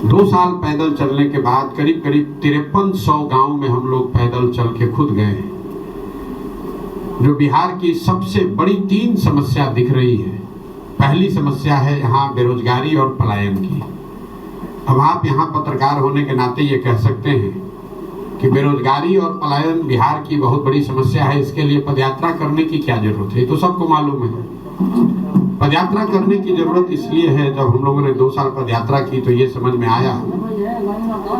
2 साल पैदल चलने के बाद करीब करीब 5300 गांव में हम लोग पैदल चल के खुद गए हैं। जो बिहार की सबसे बड़ी 3 समस्या दिख रही है। पहली समस्या है यहाँ बेरोजगारी और पलायन की। अब आप यहाँ पत्रकार होने के नाते ये कह सकते हैं कि बेरोजगारी और पलायन बिहार की बहुत बड़ी समस्या है, इसके लिए पदयात्रा करने की क्या जरूरत है? ये तो सबको मालूम है। पदयात्रा करने की जरूरत इसलिए है, जब हम लोगों ने 2 साल पदयात्रा की तो ये समझ में आया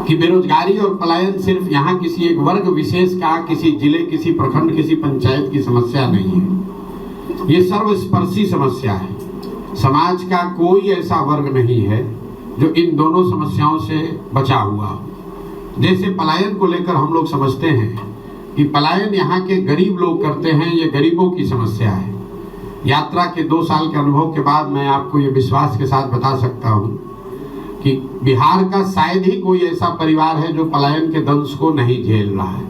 कि बेरोजगारी और पलायन सिर्फ यहाँ किसी एक वर्ग विशेष का, किसी जिले, किसी प्रखंड, किसी पंचायत की समस्या नहीं है। ये सर्वस्पर्शी समस्या है। समाज का कोई ऐसा वर्ग नहीं है जो इन दोनों समस्याओं से बचा हुआ हो। जैसे पलायन को लेकर हम लोग समझते हैं कि पलायन यहाँ के गरीब लोग करते हैं, ये गरीबों की समस्या है। यात्रा के 2 साल के अनुभव के बाद मैं आपको ये विश्वास के साथ बता सकता हूँ कि बिहार का शायद ही कोई ऐसा परिवार है जो पलायन के दंश को नहीं झेल रहा है।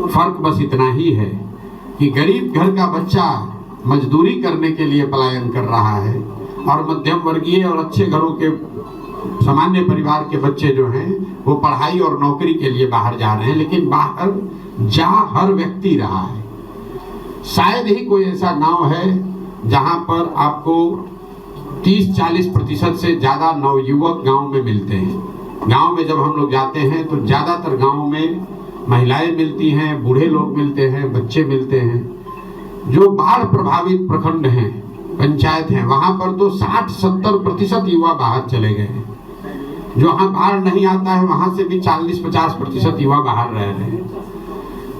फर्क बस इतना ही है कि गरीब घर का बच्चा मजदूरी करने के लिए पलायन कर रहा है और मध्यम वर्गीय और अच्छे घरों के सामान्य परिवार के बच्चे जो हैं वो पढ़ाई और नौकरी के लिए बाहर जा रहे हैं। लेकिन बाहर जा हर व्यक्ति रहा है। शायद ही कोई ऐसा गांव है जहां पर आपको 30-40% से ज़्यादा नवयुवक गांव में मिलते हैं। गांव में जब हम लोग जाते हैं तो ज़्यादातर गांव में महिलाएं मिलती हैं, बूढ़े लोग मिलते हैं, बच्चे मिलते हैं। जो बाढ़ प्रभावित प्रखंड हैं, पंचायत हैं, वहां पर तो 60-70% युवा बाहर चले गए हैं। जो वहाँ बाहर नहीं आता है वहां से भी 40-50% युवा बाहर रह रहे हैं।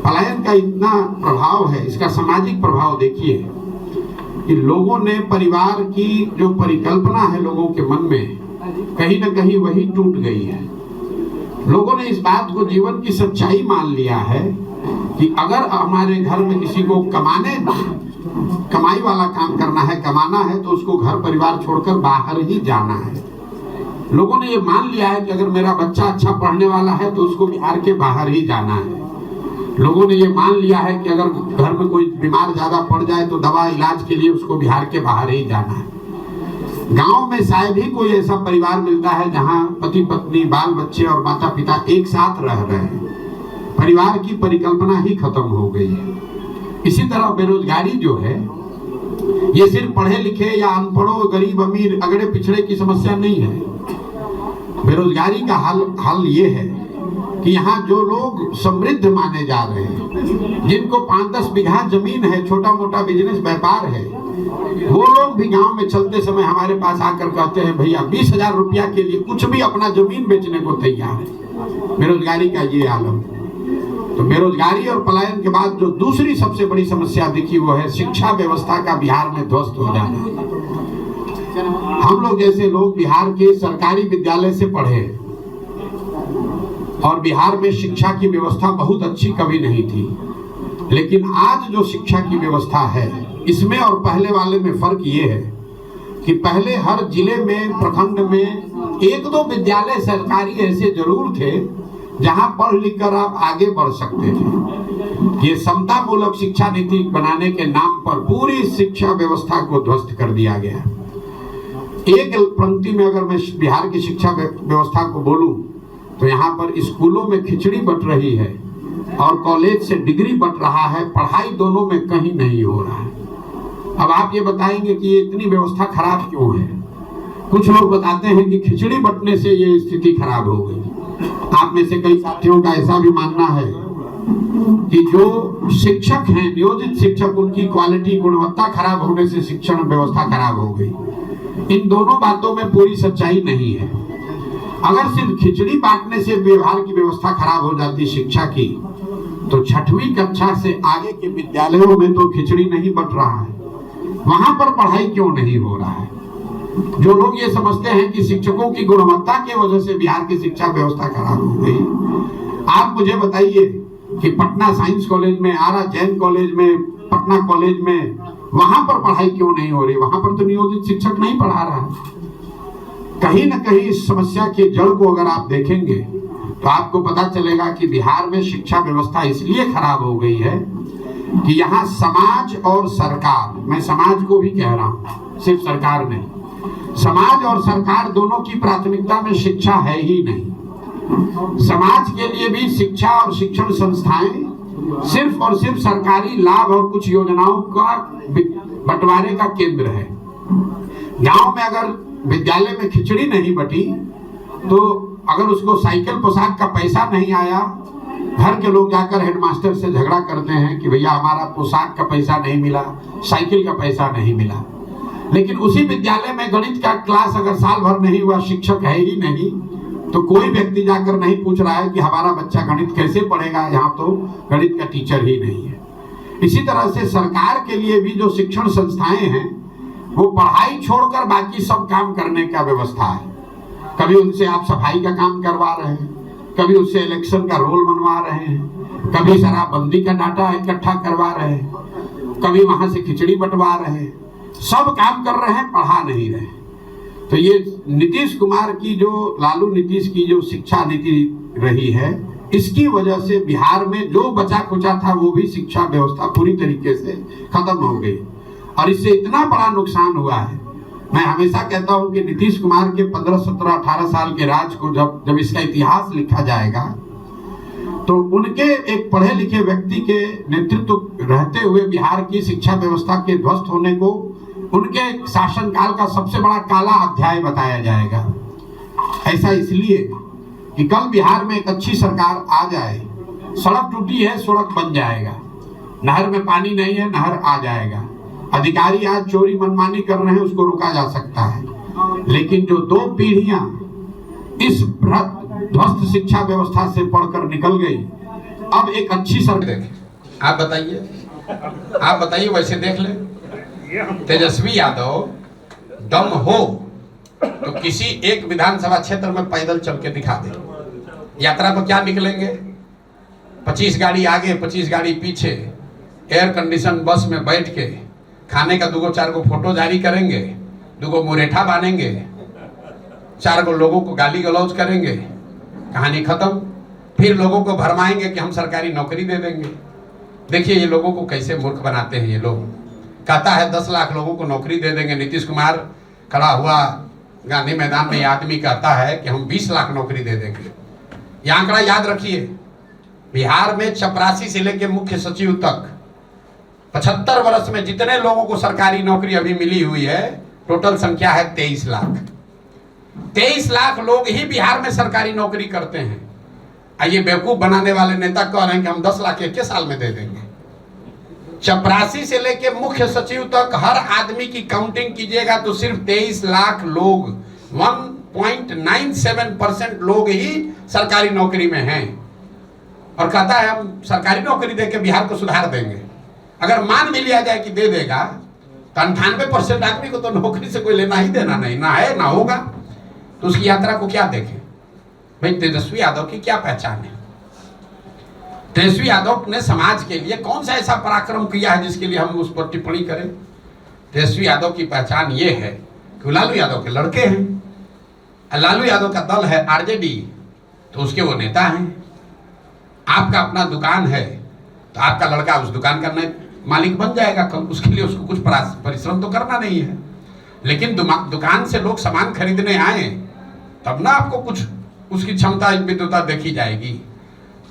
पलायन का इतना प्रभाव है, इसका सामाजिक प्रभाव देखिए कि लोगों ने परिवार की जो परिकल्पना है लोगों के मन में, कहीं ना कहीं वही टूट गई है। लोगों ने इस बात को जीवन की सच्चाई मान लिया है कि अगर हमारे घर में किसी को कमाई वाला काम करना है, कमाना है, तो उसको घर परिवार छोड़कर बाहर ही जाना है। लोगों ने ये मान लिया है कि अगर मेरा बच्चा अच्छा पढ़ने वाला है तो उसको बिहार के बाहर ही जाना है। लोगों ने ये मान लिया है कि अगर घर में कोई बीमार ज्यादा पड़ जाए तो दवा इलाज के लिए उसको बिहार के बाहर ही जाना है। गांव में शायद ही कोई ऐसा परिवार मिलता है जहां पति पत्नी, बाल बच्चे और माता पिता एक साथ रह रहे हैं। परिवार की परिकल्पना ही खत्म हो गई है। इसी तरह बेरोजगारी जो है, ये सिर्फ पढ़े लिखे या अनपढ़ों, गरीब अमीर, अगड़े पिछड़े की समस्या नहीं है। बेरोजगारी का हल ये है कि यहाँ जो लोग समृद्ध माने जा रहे हैं, जिनको 5-10 बीघा जमीन है, छोटा मोटा बिजनेस व्यापार है, वो लोग भी गांव में चलते समय हमारे पास आकर कहते हैं भैया 20,000 रुपया के लिए कुछ भी अपना जमीन बेचने को तैयार है। बेरोजगारी का ये आलम। तो बेरोजगारी और पलायन के बाद जो दूसरी सबसे बड़ी समस्या दिखी वो है शिक्षा व्यवस्था का बिहार में ध्वस्त हो जाना। हम लोग जैसे लोग बिहार के सरकारी विद्यालय से पढ़े और बिहार में शिक्षा की व्यवस्था बहुत अच्छी कभी नहीं थी। लेकिन आज जो शिक्षा की व्यवस्था है, इसमें और पहले वाले में फर्क ये है कि पहले हर जिले में, प्रखंड में 1-2 विद्यालय सरकारी ऐसे जरूर थे जहां पढ़ लिख कर आप आगे बढ़ सकते थे। ये समता मूलक शिक्षा नीति बनाने के नाम पर पूरी शिक्षा व्यवस्था को ध्वस्त कर दिया गया। एक पंक्ति में अगर मैं बिहार की शिक्षा व्यवस्था को बोलूं तो यहाँ पर स्कूलों में खिचड़ी बंट रही है और कॉलेज से डिग्री बंट रहा है। पढ़ाई दोनों में कहीं नहीं हो रहा है। अब आप ये बताएंगे कि ये इतनी व्यवस्था खराब क्यों है? कुछ लोग बताते हैं कि खिचड़ी बंटने से ये स्थिति खराब हो गई। आप में से कई साथियों का ऐसा भी मानना है कि जो शिक्षक हैं, नियोजित शिक्षक, उनकी क्वालिटी, गुणवत्ता खराब होने से शिक्षण व्यवस्था खराब हो गई। इन दोनों बातों में पूरी सच्चाई नहीं है। अगर सिर्फ खिचड़ी बांटने से व्यवहार की व्यवस्था खराब हो जाती शिक्षा की, तो 6वीं कक्षा से आगे के विद्यालयों में तो खिचड़ी नहीं बंट रहा है, वहां पर पढ़ाई क्यों नहीं हो रहा है? जो लोग ये समझते हैं कि शिक्षकों की गुणवत्ता की वजह से बिहार की शिक्षा व्यवस्था खराब हो गई, आप मुझे बताइए कि पटना साइंस कॉलेज में, आरा जैन कॉलेज में, पटना कॉलेज में, वहां पर पढ़ाई क्यों नहीं हो रही? वहां पर तो नियोजित शिक्षक नहीं पढ़ा रहा है। कहीं ना कहीं इस समस्या के जड़ को अगर आप देखेंगे तो आपको पता चलेगा कि बिहार में शिक्षा व्यवस्था इसलिए खराब हो गई है कि यहाँ समाज और सरकार, मैं समाज को भी कह रहा हूँ, सिर्फ सरकार नहीं, समाज और सरकार दोनों की प्राथमिकता में शिक्षा है ही नहीं। समाज के लिए भी शिक्षा और शिक्षण संस्थाएं सिर्फ और सिर्फ सरकारी लाभ और कुछ योजनाओं का बंटवारे का केंद्र है। गांव में अगर विद्यालय में खिचड़ी नहीं बटी, तो अगर उसको साइकिल पोशाक का पैसा नहीं आया, घर के लोग जाकर हेडमास्टर से झगड़ा करते हैं कि भैया हमारा पोशाक का पैसा नहीं मिला, साइकिल का पैसा नहीं मिला। लेकिन उसी विद्यालय में गणित का क्लास अगर साल भर नहीं हुआ, शिक्षक है ही नहीं, तो कोई व्यक्ति जाकर नहीं पूछ रहा है कि हमारा बच्चा गणित कैसे पढ़ेगा, यहाँ तो गणित का टीचर ही नहीं है। इसी तरह से सरकार के लिए भी जो शिक्षण संस्थाएं हैं, वो पढ़ाई छोड़कर बाकी सब काम करने का व्यवस्था है। कभी उनसे आप सफाई का काम करवा रहे हैं, कभी उससे इलेक्शन का रोल बनवा रहे हैं, कभी शराबबंदी का डाटा इकट्ठा करवा रहे हैं, कभी वहां से खिचड़ी बंटवा रहे हैं, सब काम कर रहे हैं, पढ़ा नहीं रहे। तो ये नीतीश कुमार की जो, लालू नीतीश की जो शिक्षा नीति रही है, इसकी वजह से बिहार में जो बचा कुचा था वो भी शिक्षा व्यवस्था पूरी तरीके से खत्म हो गई। और इससे इतना बड़ा नुकसान हुआ है, मैं हमेशा कहता हूं कि नीतीश कुमार के 15, 17, 18 साल के राज को जब इसका इतिहास लिखा जाएगा, तो उनके एक पढ़े लिखे व्यक्ति के नेतृत्व रहते हुए बिहार की शिक्षा व्यवस्था के ध्वस्त होने को उनके शासनकाल का सबसे बड़ा काला अध्याय बताया जाएगा। ऐसा इसलिए कि कल बिहार में एक अच्छी सरकार आ जाए, सड़क टूटी है, सड़क बन जाएगा, नहर में पानी नहीं है, नहर आ जाएगा, अधिकारी आज चोरी मनमानी कर रहे हैं, उसको रोका जा सकता है। लेकिन जो 2 पीढ़ियां इस ध्वस्त शिक्षा व्यवस्था से पढ़कर निकल गई, अब एक अच्छी सरकार। आप बताइए वैसे देख ले, तेजस्वी यादव दम हो तो किसी एक विधानसभा क्षेत्र में पैदल चल के दिखा दे। यात्रा पर क्या निकलेंगे, 25 गाड़ी आगे 25 गाड़ी पीछे, एयर कंडीशन बस में बैठ के खाने का 2-4 को फोटो जारी करेंगे, 2 मुरेठा बांधेंगे, 4 लोगों को गाली गलौज करेंगे, कहानी खत्म। फिर लोगों को भरमाएंगे कि हम सरकारी नौकरी दे देंगे। देखिए ये लोगों को कैसे मूर्ख बनाते हैं ये लोग। कहता है 10 लाख लोगों को नौकरी दे देंगे, नीतीश कुमार खड़ा हुआ गांधी मैदान में, ये आदमी कहता है कि हम 20 लाख नौकरी दे देंगे। ये आंकड़ा याद रखिए, बिहार में चपरासी से लेकर मुख्य सचिव तक 75 वर्ष में जितने लोगों को सरकारी नौकरी अभी मिली हुई है, टोटल संख्या है 23 लाख। 23 लाख लोग ही बिहार में सरकारी नौकरी करते हैं। ये बेवकूफ बनाने वाले नेता कह रहे हैं कि हम 10 लाख 1 साल में दे देंगे। चपरासी से लेके मुख्य सचिव तक हर आदमी की काउंटिंग कीजिएगा तो सिर्फ 23 लाख लोग, 1.97% लोग ही सरकारी नौकरी में हैं। और कहता है हम सरकारी नौकरी देके बिहार को सुधार देंगे। अगर मान भी लिया जाए कि दे देगा, तो 98% आदमी को तो नौकरी से कोई लेना ही देना नहीं, ना है ना होगा। तो उसकी यात्रा को क्या देखें भाई। तेजस्वी यादव की क्या पहचान है? तेजस्वी यादव ने समाज के लिए कौन सा ऐसा पराक्रम किया है जिसके लिए हम उस पर टिप्पणी करें? तेजस्वी यादव की पहचान ये है कि लालू यादव के लड़के हैं। लालू यादव का दल है आरजेडी, तो उसके वो नेता हैं। आपका अपना दुकान है तो आपका लड़का उस दुकान का मालिक बन जाएगा कल, उसके लिए उसको कुछ परिश्रम तो करना नहीं है। लेकिन दुकान से लोग सामान खरीदने आए तब ना आपको कुछ उसकी क्षमता विद्युता देखी जाएगी।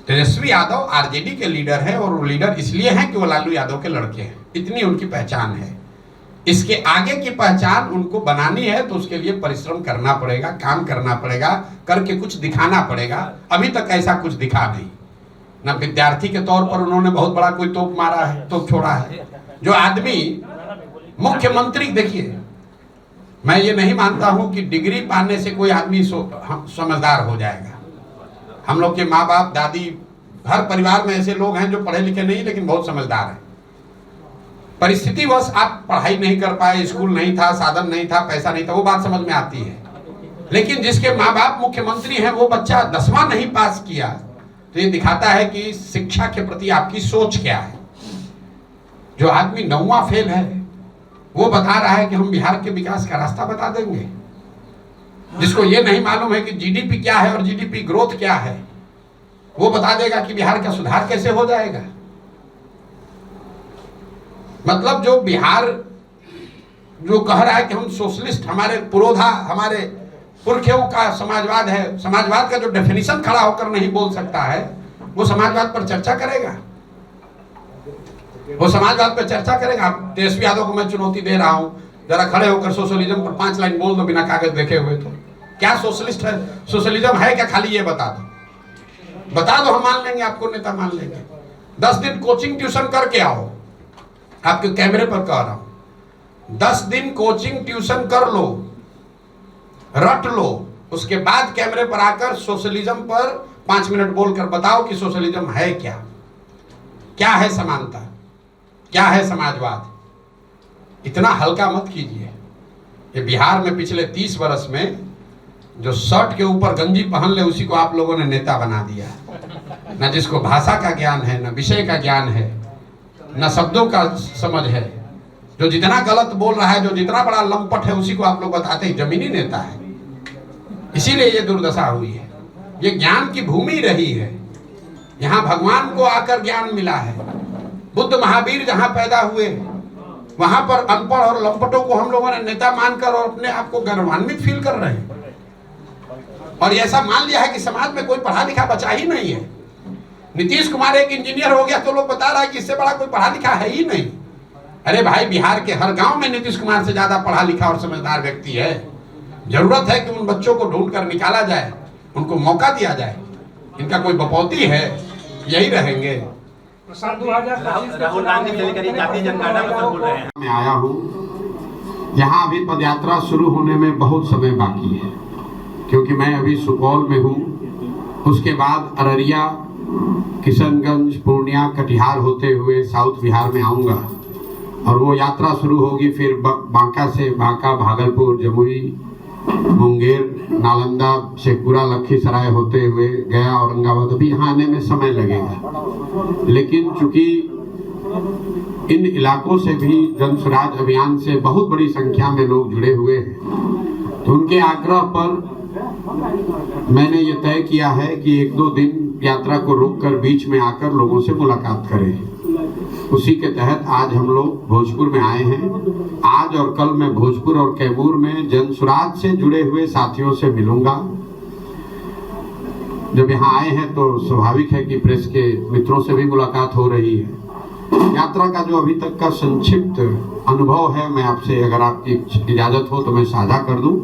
तेजस्वी यादव आरजेडी के लीडर है, और वो लीडर इसलिए हैं कि वो लालू यादव के लड़के हैं। इतनी उनकी पहचान है। इसके आगे की पहचान उनको बनानी है तो उसके लिए परिश्रम करना पड़ेगा, काम करना पड़ेगा, करके कुछ दिखाना पड़ेगा। अभी तक ऐसा कुछ दिखा नहीं। ना विद्यार्थी के तौर पर उन्होंने बहुत बड़ा कोई तोप मारा है, तोप छोड़ा है। जो आदमी मुख्यमंत्री, देखिए मैं ये नहीं मानता हूं कि डिग्री पाने से कोई आदमी समझदार हो जाएगा। हम लोग के माँ बाप दादी, हर परिवार में ऐसे लोग हैं जो पढ़े लिखे नहीं लेकिन बहुत समझदार हैं। परिस्थितिवश आप पढ़ाई नहीं कर पाए, स्कूल नहीं था, साधन नहीं था, पैसा नहीं था, वो बात समझ में आती है। लेकिन जिसके माँ बाप मुख्यमंत्री हैं, वो बच्चा 10वां नहीं पास किया, तो ये दिखाता है कि शिक्षा के प्रति आपकी सोच क्या है। जो आदमी 9वां फेल है वो बता रहा है कि हम बिहार के विकास का रास्ता बता देंगे। जिसको ये नहीं मालूम है कि जीडीपी क्या है और जीडीपी ग्रोथ क्या है, वो बता देगा कि बिहार का सुधार कैसे हो जाएगा। मतलब जो बिहार जो कह रहा है कि हम सोशलिस्ट, हमारे पुरोधा, हमारे पुरखों का समाजवाद है, समाजवाद का जो डेफिनेशन खड़ा होकर नहीं बोल सकता है, वो समाजवाद पर चर्चा करेगा, वो समाजवाद पर चर्चा करेगा। तेजस्वी यादव को मैं चुनौती दे रहा हूं, जरा खड़े होकर सोशलिज्म पर 5 लाइन बोल दो बिना कागज देखे हुए। तो क्या सोशलिस्ट है, सोशलिज्म है क्या, खाली ये बता दो, बता दो, हम मान लेंगे, आपको नेता मान लेंगे। 10 दिन कोचिंग ट्यूशन करके आओ, आपके कैमरे पर कह रहा हूं, 10 दिन कोचिंग ट्यूशन कर लो, रट लो, उसके बाद कैमरे पर आकर सोशलिज्म पर 5 मिनट बोलकर बताओ कि सोशलिज्म है क्या, क्या है समानता, क्या है समाजवाद। इतना हल्का मत कीजिए। ये बिहार में पिछले 30 वर्ष में जो शर्ट के ऊपर गंजी पहन ले उसी को आप लोगों ने नेता बना दिया। न जिसको भाषा का ज्ञान है, न विषय का ज्ञान है, न शब्दों का समझ है, जो जितना गलत बोल रहा है, जो जितना बड़ा लंपट है, उसी को आप लोग बताते ही जमीनी नेता है। इसीलिए ये दुर्दशा हुई है। ये ज्ञान की भूमि रही है, यहाँ भगवान को आकर ज्ञान मिला है। बुद्ध महावीर जहाँ पैदा हुए, वहां पर अनपढ़ और लंपटों को हम लोगों ने नेता मानकर और अपने आप को गौरवान्वित फील कर रहे हैं। और ऐसा मान लिया है कि समाज में कोई पढ़ा लिखा बचा ही नहीं है। नीतीश कुमार एक इंजीनियर हो गया तो लोग बता रहा है कि इससे बड़ा कोई पढ़ा लिखा है ही नहीं। अरे भाई, बिहार के हर गांव में नीतीश कुमार से ज्यादा पढ़ा लिखा और समझदार व्यक्ति है। जरूरत है कि उन बच्चों को ढूंढ कर निकाला जाए, उनको मौका दिया जाए। इनका कोई बपौती है, यही रहेंगे। राहुल गांधी लेकर जातीय जनगणना पर बोल रहे हैं। मैं आया हूँ, यहाँ अभी पदयात्रा शुरू होने में बहुत समय बाकी है, क्योंकि मैं अभी सुपौल में हूँ। उसके बाद अररिया, किशनगंज, पूर्णिया, कटिहार होते हुए साउथ बिहार में आऊँगा और वो यात्रा शुरू होगी। फिर बांका से बांका, भागलपुर, जमुई, मुंगेर, नालंदा, शेखपुरा, लखीसराय होते हुए गया, औरंगाबाद। अभी यहाँ आने में समय लगेगा, लेकिन चूंकि इन इलाकों से भी जन स्वराज अभियान से बहुत बड़ी संख्या में लोग जुड़े हुए हैं, तो उनके आग्रह पर मैंने ये तय किया है कि 1-2 दिन यात्रा को रोककर बीच में आकर लोगों से मुलाकात करें। उसी के तहत आज हम लोग भोजपुर में आए हैं। आज और कल मैं भोजपुर और कैमूर में जन स्वराज से जुड़े हुए साथियों से मिलूंगा। जब यहाँ आए हैं तो स्वाभाविक है कि प्रेस के मित्रों से भी मुलाकात हो रही है। यात्रा का जो अभी तक का संक्षिप्त अनुभव है, मैं आपसे, अगर आपकी इजाजत हो तो मैं साझा कर दूं।